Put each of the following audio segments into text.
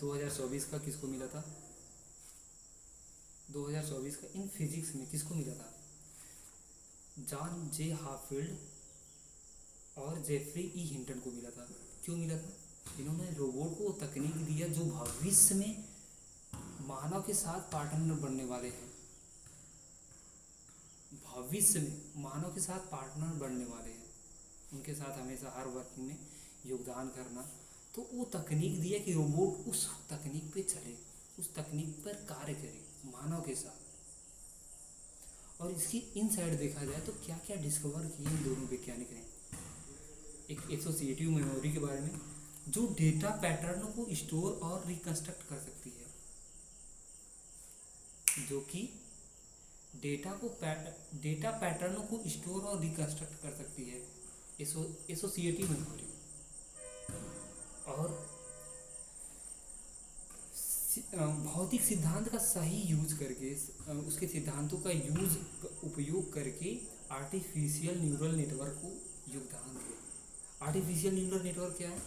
2024 का किसको मिला था? 2024 का इन फिजिक्स में किसको मिला था? जॉन जे हाफील्ड और जेफरी ई हिंटन को मिला था। क्यों मिला था? इन्होंने रोबोट को तकनीक दिया जो भविष्य में मानव के साथ पार्टनर बनने वाले हैं। भविष्य में मानव के साथ पार्टनर बनने वाले हैं, उनके साथ हमेशा हर वर्क में योगदान करना। तो वो तकनीक दिया कि रोबोट उस तकनीक पे चले, उस तकनीक पर कार्य करे मानव के साथ। और इसकी इन साइड देखा जाए तो क्या क्या डिस्कवर किए इन दोनों वैज्ञानिक ने। एक एसोसिएटिव मेमोरी के बारे में, जो डेटा पैटर्न को स्टोर और रिकंस्ट्रक्ट कर सकती है, जो कि डेटा पैटर्न को स्टोर और रिकंस्ट्रक्ट कर सकती है, एसोसिएटिव मेमोरी। और भौतिक सिद्धांत का सही यूज करके, उसके सिद्धांतों का उपयोग करके आर्टिफिशियल न्यूरल नेटवर्क को योगदान दिया। आर्टिफिशियल न्यूरल नेटवर्क क्या है?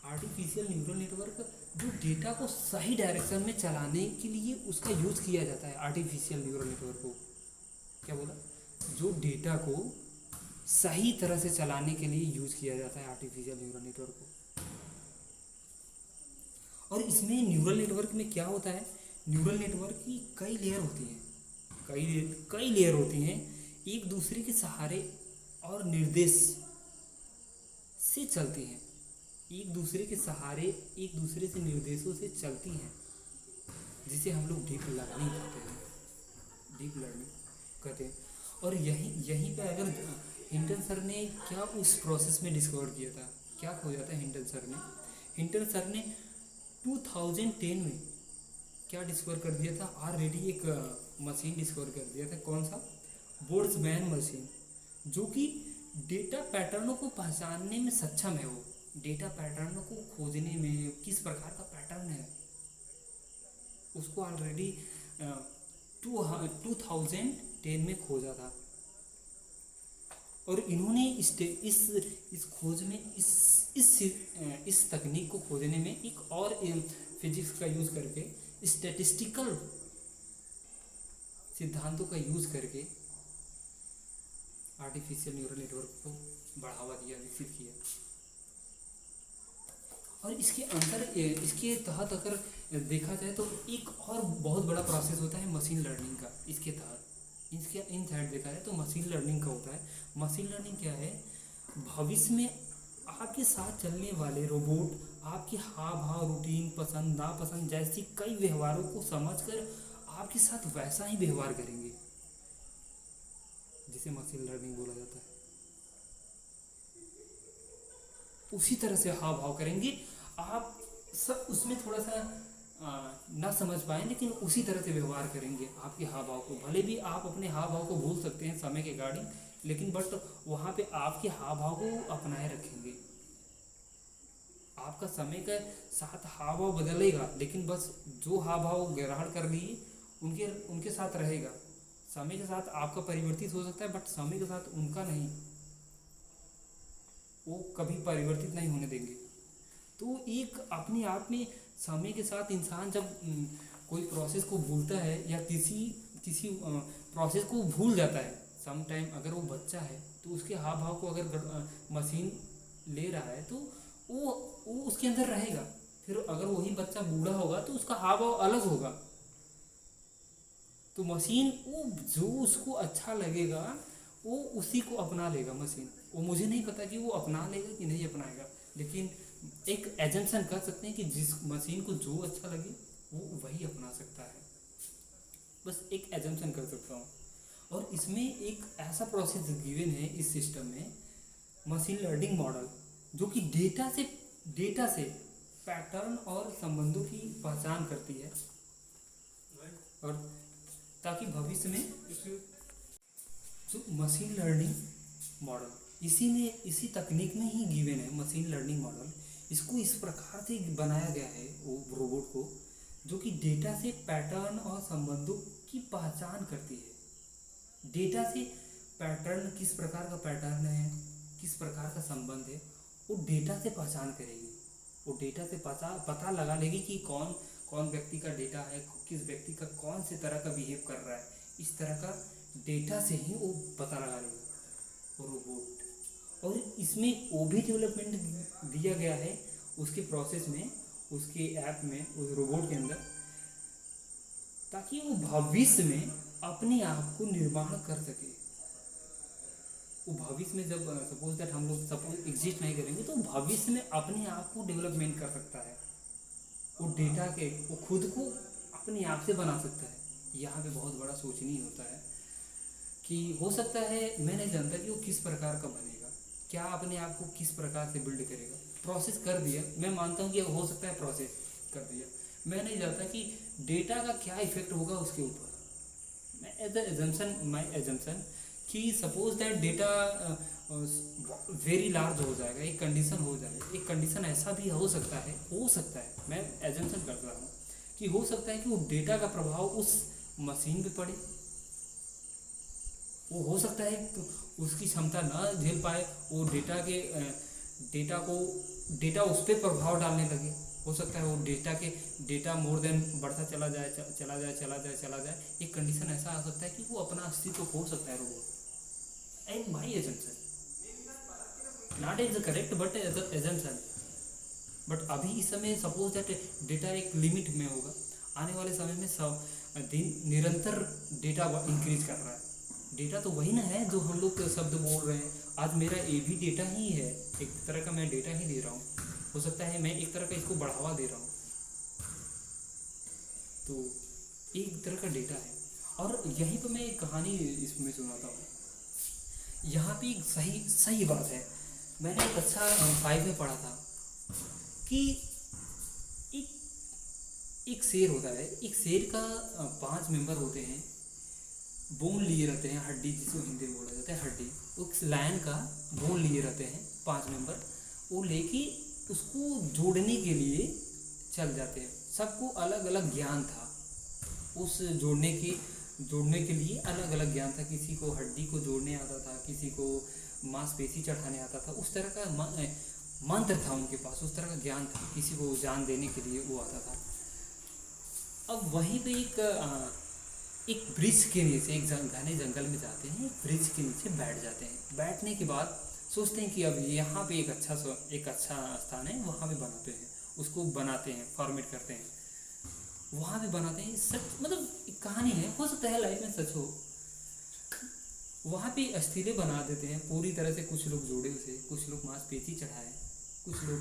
आर्टिफिशियल न्यूरल नेटवर्क जो डेटा को सही डायरेक्शन में चलाने के लिए उसका यूज किया जाता है। आर्टिफिशियल न्यूरल नेटवर्क को क्या बोला? जो डेटा को सही तरह से चलाने के लिए यूज किया जाता है आर्टिफिशियल न्यूरल नेटवर्क को। और इसमें न्यूरल नेटवर्क में क्या होता है? न्यूरल नेटवर्क की कई लेयर होती हैं, कई लेयर होती हैं, एक दूसरे के सहारे और निर्देश से चलती हैं, एक दूसरे के सहारे, एक दूसरे से निर्देशों से चलती हैं, जिसे हम लोग डीप लर्निंग कहते हैं। और यहीं पे अगर हिंटन सर ने क्या उस प्रोसेस में डिस्कवर किया था, क्या खोजा था हिंटन सर ने 2010 में क्या डिस्कवर कर दिया था? ऑलरेडी एक मशीन डिस्कवर कर दिया था। कौन सा? बोल्ट्जमैन मशीन, जो कि डेटा पैटर्नों को पहचानने में सक्षम है। वो डेटा पैटर्न को खोजने में किस प्रकार का पैटर्न है उसको ऑलरेडी 2010 में खोजा था। और इन्होंने इस खोज में इस तकनीक को खोजने में एक और फिजिक्स का यूज करके, स्टैटिस्टिकल सिद्धांतों का यूज करके आर्टिफिशियल न्यूरल नेटवर्क को बढ़ावा दिया, विकसित किया। और इसके तहत अगर देखा जाए तो एक और बहुत बड़ा प्रोसेस होता है मशीन लर्निंग का। इसके तहत इन साइड देखा जाए तो मशीन लर्निंग का होता है। मशीन लर्निंग क्या है? भविष्य में आपके साथ चलने वाले रोबोट आपके हाव भाव, रूटीन, पसंद नापसंद जैसी कई व्यवहारों को समझकर आपके साथ वैसा ही व्यवहार करेंगे, जिसे मशीन लर्निंग बोला जाता है। उसी तरह से हाव भाव करेंगे। आप सब उसमें थोड़ा सा ना समझ पाए, लेकिन उसी तरह से व्यवहार करेंगे आपके हाव भाव को। भले भी आप अपने हाव भाव को भूल सकते हैं समय के अकॉर्डिंग, लेकिन बट वहाँ पे आपके हाव भाव को अपनाए रखेंगे। आपका समय के साथ हाव भाव बदलेगा, लेकिन बस जो हाव भाव ग्रहण कर लिए उनके साथ रहेगा। समय के साथ आपका परिवर्तित हो सकता है, बट समय के साथ उनका नहीं, वो कभी परिवर्तित नहीं होने देंगे। तो एक अपने आप में समय के साथ इंसान जब कोई प्रोसेस को भूलता है या किसी प्रोसेस को भूल जाता है, सम टाइम अगर वो बच्चा है तो उसके हाव भाव को अगर मशीन ले रहा है तो वो उसके अंदर रहेगा। फिर अगर वही बच्चा बूढ़ा होगा तो उसका हाव भाव अलग होगा। तो मशीन वो जो उसको अच्छा लगेगा वो उसी को अपना लेगा मशीन। वो मुझे नहीं पता कि वो अपना लेगा कि नहीं अपनाएगा, लेकिन एक एजम्पशन कर सकते हैं कि जिस मशीन को जो अच्छा लगे वो वही अपना सकता है। बस एक एजम्पशन कर सकता हूँ। और इसमें एक ऐसा प्रोसेस गिवन है इस सिस्टम में, मशीन लर्निंग मॉडल, जो कि डेटा से पैटर्न और संबंधों की पहचान करती है, और ताकि भविष्य में जो मशीन लर्निंग मॉडल इसी तकनीक में ही गिवन है। मशीन लर्निंग मॉडल इसको इस प्रकार से बनाया गया है वो रोबोट को, जो कि डेटा से पैटर्न और संबंधों की पहचान करती है। डेटा से पैटर्न, किस प्रकार का पैटर्न है, किस प्रकार का संबंध है, वो डेटा से पहचान करेगी। वो डेटा से पता लगा लेगी कि कौन कौन व्यक्ति का डेटा है, किस व्यक्ति का कौन से तरह का बिहेव कर रहा है, इस तरह का डेटा से ही वो पता लगा लेगा वो रोबोट। और इसमें वो भी डेवलपमेंट दिया गया है उसके प्रोसेस में, उसके ऐप में, उस रोबोट के अंदर, ताकि वो भविष्य में अपने आप को निर्माण कर सके। वो भविष्य में जब सपोज दैट हम लोग सपोज एग्जिस्ट नहीं करेंगे तो भविष्य में अपने आप को डेवलपमेंट कर सकता है, वो डेटा के वो खुद को अपने आप से बना सकता है। यहाँ पे बहुत बड़ा सोचनीय होता है कि हो सकता है, मैं नहीं जानता कि वो किस प्रकार का बनेगा, क्या अपने आप को किस प्रकार से बिल्ड करेगा। प्रोसेस कर दिया, मैं मानता हूँ कि हो सकता है प्रोसेस कर दिया, मैं नहीं जानता कि डेटा का क्या इफेक्ट होगा उसके ऊपर। मैं एज एजम्पशन कि suppose that data very large हो जाएगा, एक कंडीशन हो जाएगा, एक कंडीशन ऐसा भी हो सकता है मैं एजम्पशन करता हूँ कि हो सकता है कि वो डेटा का प्रभाव उस मशीन पे पड़े, वो हो सकता है उसकी क्षमता ना झेल पाए, वो डेटा उस पर प्रभाव डालने लगे। हो सकता है वो डेटा मोर देन बढ़ता चला जाए। एक कंडीशन ऐसा आ सकता है कि वो अपना अस्तित्व खो सकता है robot. And my assumption, not is correct but assumption. But अभी इस समय सपोज दैट डेटा एक लिमिट में होगा, आने वाले समय में निरंतर डेटा इंक्रीज कर रहा है। डेटा तो वही ना है जो हम लोग शब्द बोल रहे हैं। आज मेरा ये भी डेटा ही है, एक तरह का मैं डेटा ही दे रहा हूँ। हो सकता है मैं एक तरह का इसको बढ़ावा दे रहा हूँ, तो एक तरह का डेटा है। और यहीं पर मैं एक कहानी इसमें सुनाता हूँ। यहाँ पे एक सही बात है, मैंने एक अच्छा 5 में पढ़ा था कि एक शेर होता है, एक शेर का 5 मेंबर होते हैं, बोन लिए रहते हैं, हड्डी जिसको हिंदी में बोला जाता है हड्डी। उस लायन का बोन लिए रहते हैं 5 मेंबर, वो लेके उसको जोड़ने के लिए चल जाते हैं। सबको अलग अलग ज्ञान था, उस जोड़ने के लिए अलग अलग ज्ञान था। किसी को हड्डी को जोड़ने आता था, किसी को मांसपेशी चढ़ाने आता था, उस तरह का मंत्र था उनके पास, उस तरह का ज्ञान था। किसी को जान देने के लिए वो आता था। अब वहीं पे एक वृक्ष के नीचे, एक घने जंगल में जाते हैं, एक वृक्ष के नीचे बैठ जाते हैं। बैठने के बाद सोचते हैं कि अब यहाँ पे एक अच्छा स्थान है, वहाँ पे बनाते हैं, उसको बनाते हैं, फॉर्मेट करते हैं, वहाँ पे बनाते हैं। सच मतलब एक कहानी है, हो सकता है लाइफ में सच हो। वहाँ पे अस्थिरे बना देते हैं पूरी तरह से, कुछ लोग जोड़े उसे, कुछ लोग मांसपेशी चढ़ाए, कुछ लोग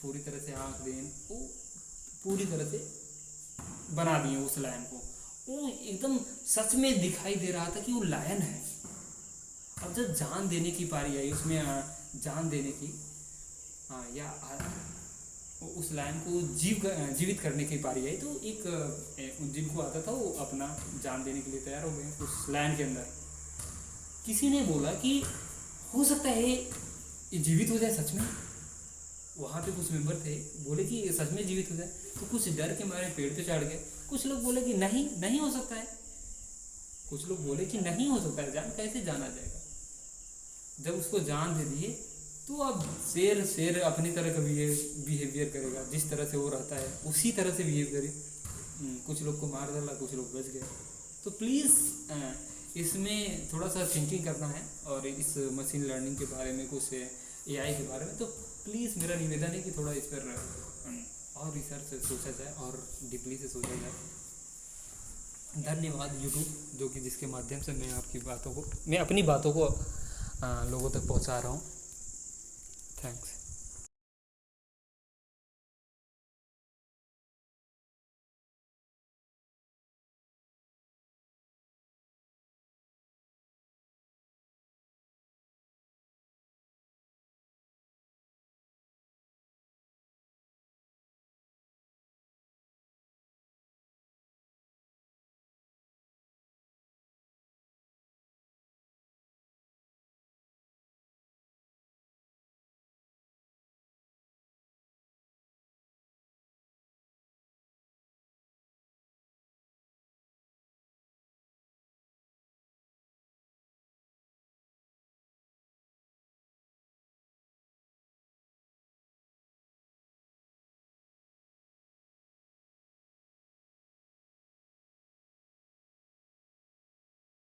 पूरी तरह से आँख दें, वो पूरी तरह से बना दिए उस लायन को। वो एकदम सच में दिखाई दे रहा था कि वो लायन है। अब जब जान देने की पारी आई, उसमें जान देने की या उस लायन को जीवित करने की पारी आई, तो एक जिनको आता था वो अपना जान देने के लिए तैयार हो गए उस लायन के अंदर। किसी ने बोला कि हो सकता है ये जीवित हो जाए सच में। वहाँ पे कुछ मेंबर थे, बोले कि सच में जीवित हो जाए, तो कुछ डर के मारे पेड़ पे चढ़ गए। कुछ लोग बोले कि नहीं हो सकता है, कुछ लोग बोले कि नहीं हो सकता है, जान कैसे जाना जाएगा। जब उसको जान दे दिए तो अब शेर अपनी तरह का बिहेवियर करेगा, जिस तरह से वो रहता है उसी तरह से बिहेव करे। कुछ लोग को मार डाला, कुछ लोग बच गए। तो प्लीज़ इसमें थोड़ा सा थिंकिंग करना है, और इस मशीन लर्निंग के बारे में, कुछ AI के बारे में, तो प्लीज़ मेरा निवेदन है कि थोड़ा इस पर और रिसर्च से सोचा जाए और डीपली से सोचा जाए। धन्यवाद यूट्यूब, जो कि जिसके माध्यम से मैं अपनी बातों को लोगों तक पहुंचा रहा हूं। थैंक्स।